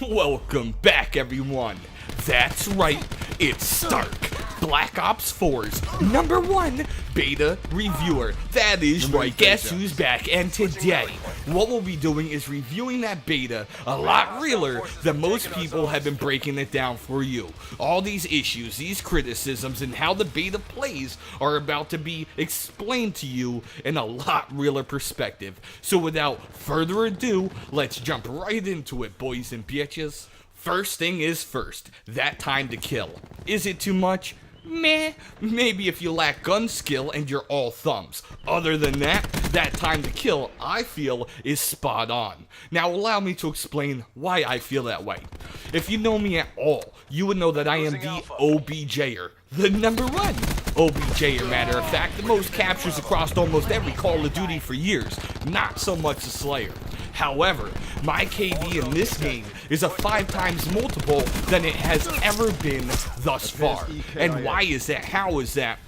Welcome back, everyone. That's right, it's Stark, Black Ops 4's #1 beta reviewer. That is right, guess who's back? And today, what we'll be doing is reviewing that beta a lot realer than most people have been breaking it down for you. All these issues, these criticisms, and how the beta plays are about to be explained to you in a lot realer perspective. So without further ado, let's jump right into it, boys and bitches. First thing is first, that time to kill. Is it too much? Meh, maybe if you lack gun skill and you're all thumbs. Other than that, that time to kill, I feel, is spot on. Now allow me to explain why I feel that way. If you know me at all, you would know that I am the OBJer, the #1 OBJer, matter of fact, the most captures across almost every Call of Duty for years, not so much the Slayer. However, my KD in this game is a 5 times multiple than it has ever been thus far. And why is that? How is that?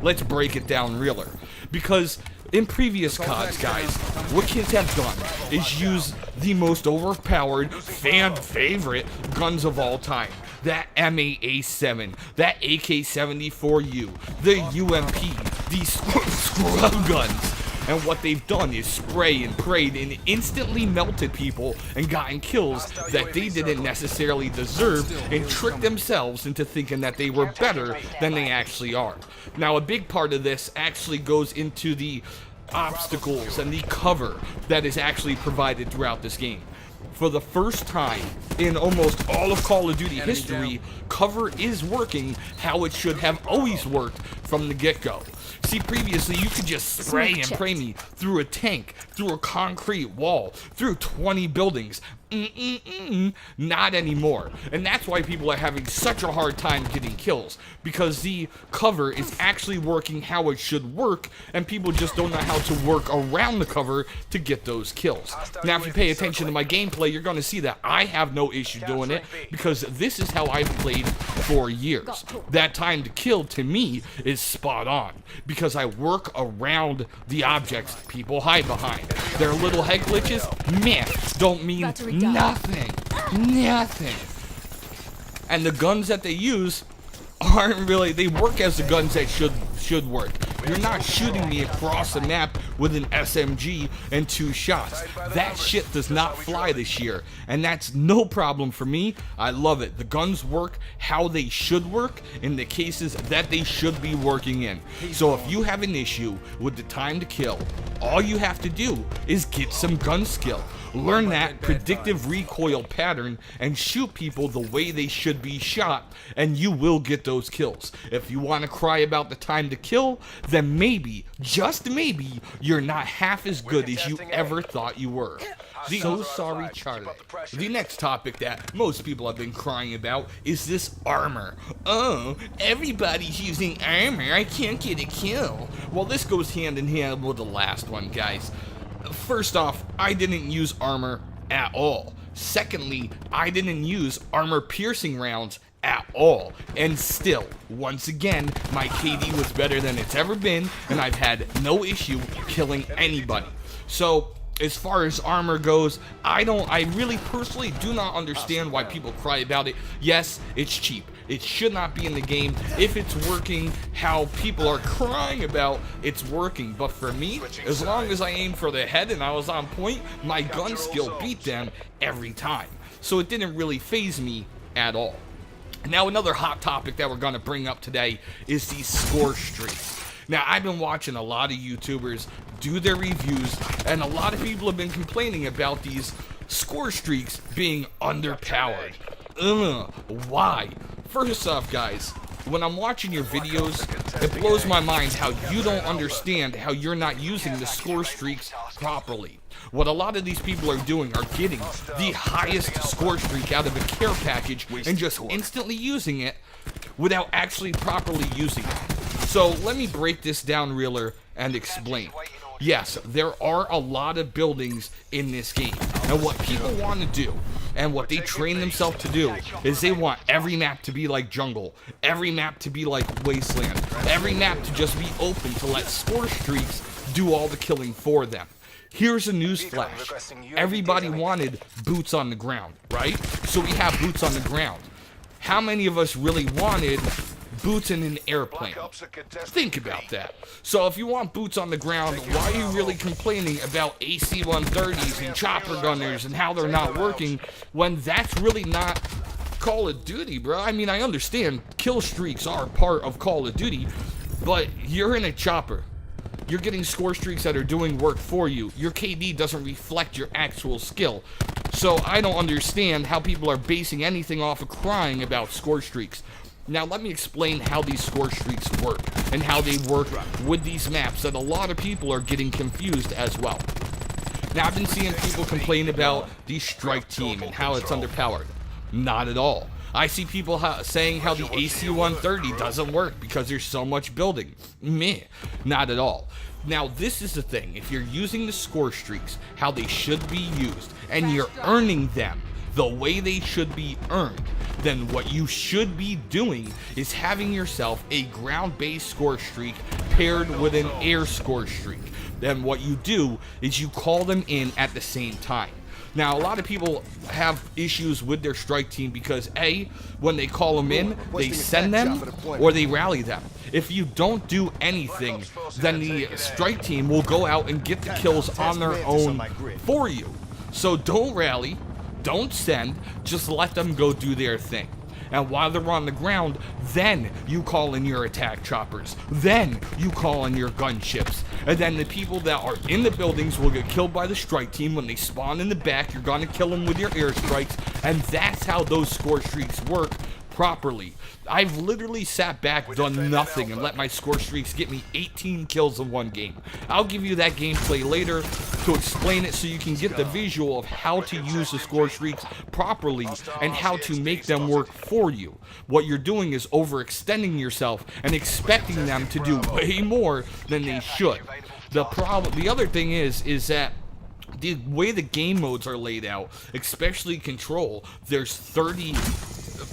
Let's break it down realer. Because in previous CoDs, guys, what kids have done is use the most overpowered, fan favorite guns of all time. That M8A7, that AK-74U, the UMP, these scrub guns. And what they've done is spray and prayed and instantly melted people and gotten kills that they didn't necessarily deserve and tricked themselves into thinking that they were better than they actually are. Now, a big part of this actually goes into the obstacles and the cover that is actually provided throughout this game. For the first time in almost all of Call of Duty history, cover is working how it should have always worked from the get-go. See, previously you could just spray and pray me through a tank, through a concrete wall, through 20 buildings. Not anymore. And that's why people are having such a hard time getting kills, because the cover is actually working how it should work, and people just don't know how to work around the cover to get those kills. Now, if you pay attention to my gameplay, you're going to see that I have no issue doing it, because this is how I've played for years. That time to kill, to me, is spot on, because I work around the objects people hide behind. Their little head glitches, man, don't mean nothing. And the guns that they use aren't really, they work as the guns that should work. You're not shooting me across the map with an SMG and 2 shots. That shit does not fly this year, and that's no problem for me. I love it. The guns work how they should work in the cases that they should be working in. So if you have an issue with the time to kill, all you have to do is get some gun skill. Learn that predictive recoil pattern and shoot people the way they should be shot, and you will get those kills. If you want to cry about the time to kill, then maybe, just maybe, you're not half as good as you ever thought you were. So sorry, Charlie. The next topic that most people have been crying about is this armor. Oh, everybody's using armor, I can't get a kill. Well, this goes hand in hand with the last one, guys. First off, I didn't use armor at all. Secondly, I didn't use armor-piercing rounds at all. And still, once again, my KD was better than it's ever been, and I've had no issue killing anybody. So, as far as armor goes, I really personally do not understand why people cry about it. Yes, it's cheap. It should not be in the game. If it's working how people are crying about, it's working. But for me, as long as I aimed for the head and I was on point, my gun skill beat them every time. So it didn't really faze me at all. Now, another hot topic that we're going to bring up today is these score streaks. Now, I've been watching a lot of YouTubers do their reviews, and a lot of people have been complaining about these score streaks being underpowered. Why? First off, guys, when I'm watching your videos, it blows my mind how you don't understand how you're not using the score streaks properly. What a lot of these people are doing are getting the highest score streak out of a care package and just instantly using it without actually properly using it. So let me break this down realer and explain. Yes, there are a lot of buildings in this game, and what people want to do and what they train themselves to do is they want every map to be like jungle, every map to be like wasteland, every map to just be open to let score streaks do all the killing for them. Here's a news flash. Everybody wanted boots on the ground, right? So we have boots on the ground. How many of us really wanted boots in an airplane? Think about that. So if you want boots on the ground, why are you really complaining about AC-130s and chopper gunners and how they're not working when that's really not Call of Duty, bro? I mean, I understand kill streaks are part of Call of Duty, but you're in a chopper. You're getting score streaks that are doing work for you. Your KD doesn't reflect your actual skill. So I don't understand how people are basing anything off of crying about score streaks. Now let me explain how these score streaks work and how they work with these maps that a lot of people are getting confused as well. Now I've been seeing people complain about the strike team and how it's underpowered. Not at all. I see people saying how the AC-130 doesn't work because there's so much building. Meh, not at all. Now this is the thing, if you're using the score streaks how they should be used and you're earning them the way they should be earned, then what you should be doing is having yourself a ground-based score streak paired with an air score streak. Then what you do is you call them in at the same time. Now, a lot of people have issues with their strike team because A, when they call them in, they send them or they rally them. If you don't do anything, then the strike team will go out and get the kills on their own for you. So don't rally, don't send, just let them go do their thing. And while they're on the ground, then you call in your attack choppers. Then you call in your gunships. And then the people that are in the buildings will get killed by the strike team. When they spawn in the back, you're gonna kill them with your airstrikes. And that's how those score streaks work properly. I've literally sat back, done nothing, and let my score streaks get me 18 kills in one game. I'll give you that gameplay later to explain it so you can get the visual of how to use the score streaks properly and how to make them work for you. What you're doing is overextending yourself and expecting them to do way more than they should. The other thing is that the way the game modes are laid out, especially Control, there's 30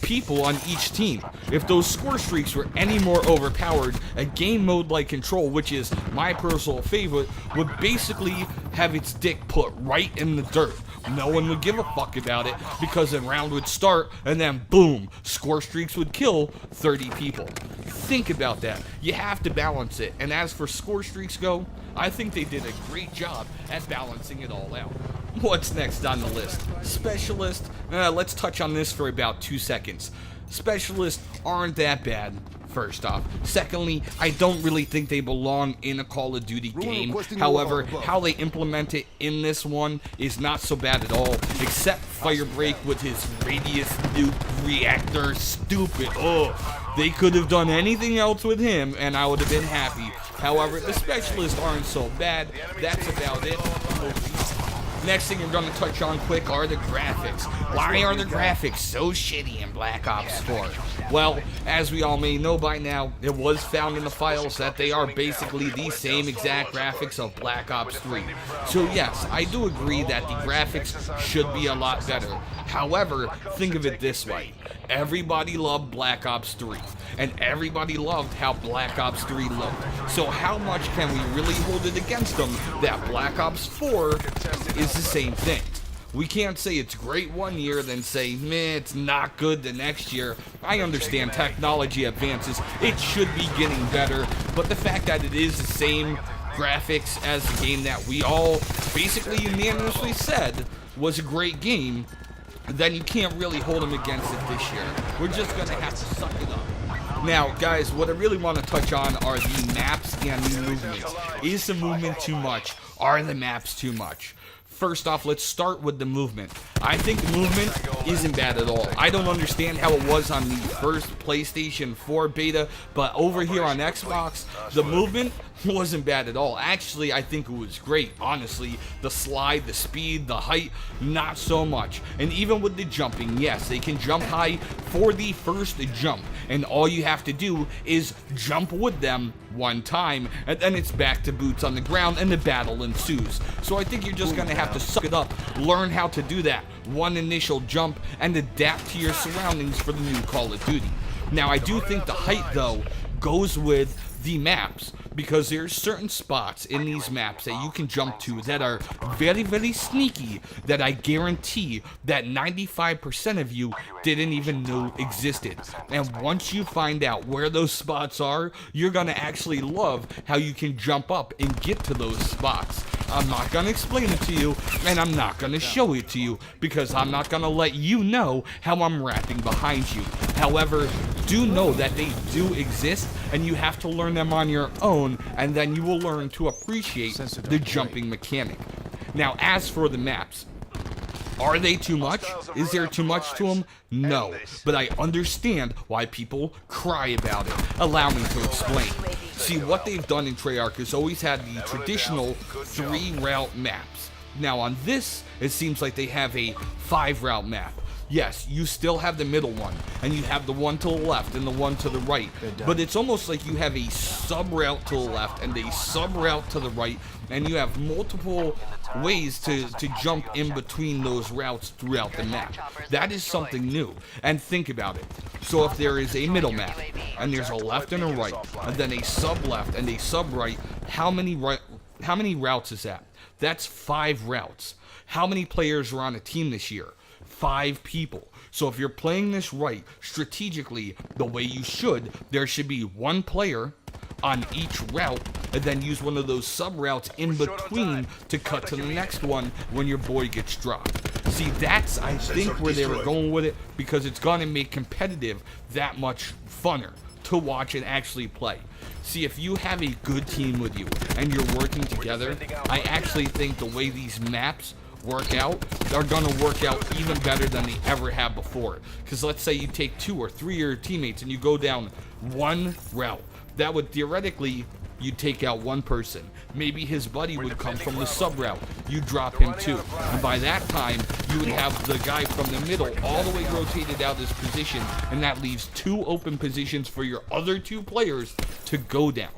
people on each team. If those score streaks were any more overpowered, a game mode like Control, which is my personal favorite, would basically have its dick put right in the dirt. No one would give a fuck about it because a round would start and then boom, score streaks would kill 30 people. Think about that. You have to balance it. And as for score streaks go, I think they did a great job at balancing it all out. What's next on the list? Specialist? Let's touch on this for about 2 seconds. Specialists aren't that bad, first off. Secondly, I don't really think they belong in a Call of Duty game. However, how they implement it in this one is not so bad at all, except Firebreak with his radius nuke reactor. Stupid. Oh, they could have done anything else with him and I would have been happy. However, the specialists aren't so bad. That's about it. Next thing we're going to touch on quick are the graphics. Why are the graphics so shitty in Black Ops 4? Well, as we all may know by now, it was found in the files that they are basically the same exact graphics of Black Ops 3. So yes, I do agree that the graphics should be a lot better. However, think of it this way. Everybody loved Black Ops 3, and everybody loved how Black Ops 3 looked. So how much can we really hold it against them that Black Ops 4 is the same thing? We can't say it's great one year, then say, meh, it's not good the next year. I understand technology advances, it should be getting better, but the fact that it is the same graphics as the game that we all basically unanimously said was a great game, then you can't really hold them against it this year. We're just going to have to suck it up. Now, guys, what I really want to touch on are the maps and the movements. Is the movement too much? Are the maps too much? First off, let's start with the movement. I think the movement isn't bad at all. I don't understand how it was on the first PlayStation 4 beta, but over here on Xbox, the movement wasn't bad at all. Actually, I think it was great, honestly. The slide, the speed, the height, not so much. And even with the jumping, yes, they can jump high for the first jump, and all you have to do is jump with them one time, and then it's back to boots on the ground, and the battle ensues. So I think you're just gonna have to suck it up, learn how to do that one initial jump, and adapt to your surroundings for the new Call of Duty. Now, I do think the height, though, goes with the maps. because there's certain spots in these maps that you can jump to that are very, very sneaky, that I guarantee that 95% of you didn't even know existed. And once you find out where those spots are, you're gonna actually love how you can jump up and get to those spots. I'm not gonna explain it to you, and I'm not gonna show it to you, because I'm not gonna let you know how I'm rapping behind you. However, do know that they do exist, and you have to learn them on your own, and then you will learn to appreciate the jumping mechanic. Now, as for the maps, are they too much? Is there too much to them? No, but I understand why people cry about it. Allow me to explain. See, what they've done in Treyarch is always had the traditional 3-route maps. Now on this, it seems like they have a 5-route map. Yes, you still have the middle one, and you have the one to the left and the one to the right, but it's almost like you have a sub-route to the left and a sub-route to the right, and you have multiple ways to jump in between those routes throughout the map. That is something new, and think about it. So if there is a middle map, and there's a left and a right, and then a sub-left and a sub-right, how many routes is that? That's 5 routes. How many players are on a team this year? 5 people. So if you're playing this right, strategically, the way you should, there should be 1 player on each route, and then use one of those sub-routes in between to cut to the next one when your boy gets dropped. See, that's, I think, where they were going with it, because it's going to make competitive that much funner to watch and actually play. See, if you have a good team with you, and you're working together, I actually think the way these maps work out are gonna work out even better than they ever have before. Because let's say you take 2 or 3 of your teammates and you go down 1 route, that would theoretically, you'd take out 1 person. Maybe his buddy would come from the sub route, you drop him too, and by that time you would have the guy from the middle all the way rotated out his position, and that leaves 2 open positions for your other 2 players to go down.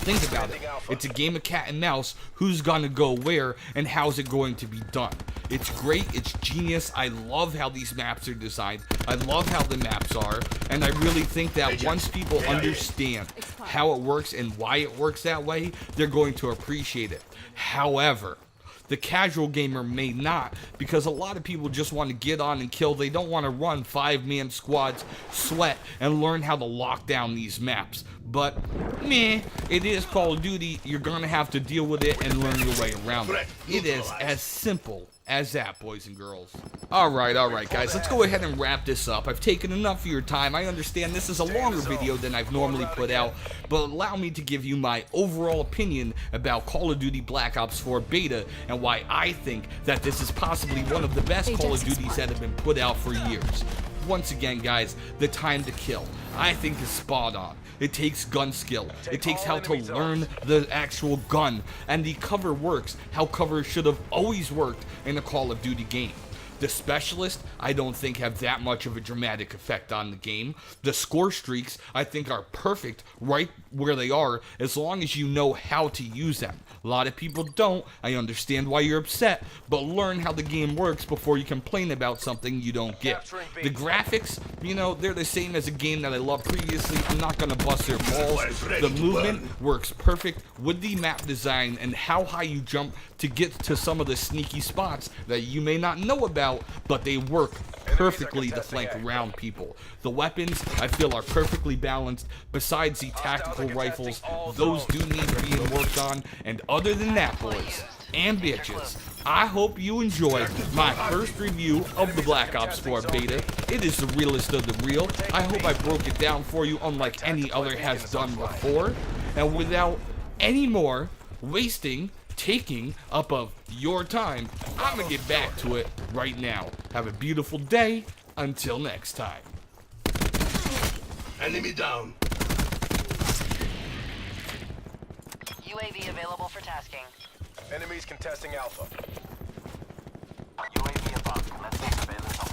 Think about it. It's a game of cat and mouse. Who's gonna go where, and how's it going to be done? It's great. It's genius. I love how these maps are designed. I love how the maps are, and I really think that once people understand how it works and why it works that way, they're going to appreciate it. However, the casual gamer may not, because a lot of people just want to get on and kill. They don't want to run 5-man squads, sweat, and learn how to lock down these maps. But, meh, it is Call of Duty. You're going to have to deal with it and learn your way around it. It is as simple as that, boys and girls. Alright, guys, let's go ahead and wrap this up. I've taken enough of your time. I understand this is a longer video than I've normally put out, but allow me to give you my overall opinion about Call of Duty Black Ops 4 Beta and why I think that this is possibly one of the best Call of Duties that have been put out for years. Once again, guys, the time to kill, I think, is spot on. It takes gun skill. It takes how to learn the actual gun. And the cover works how cover should have always worked in a Call of Duty game. The specialists, I don't think, have that much of a dramatic effect on the game. The score streaks, I think, are perfect right where they are, as long as you know how to use them. A lot of people don't. I understand why you're upset, but learn how the game works before you complain about something you don't get. The graphics, you know, they're the same as a game that I loved previously. I'm not gonna bust their balls. The movement works perfect with the map design and how high you jump to get to some of the sneaky spots that you may not know about, but they work perfectly to flank around people. The weapons, I feel, are perfectly balanced. Besides the tactical rifles, those do need being worked on. And other than that, boys and bitches, I hope you enjoyed my first review of the Black Ops 4 beta. It is the realest of the real. I hope I broke it down for you unlike any other has done before. And without any more taking up of your time, I'm gonna get back to it right now. Have a beautiful day. Until next time. Enemy down. UAV available for tasking. Enemies contesting Alpha. UAV above. Commencing surveillance.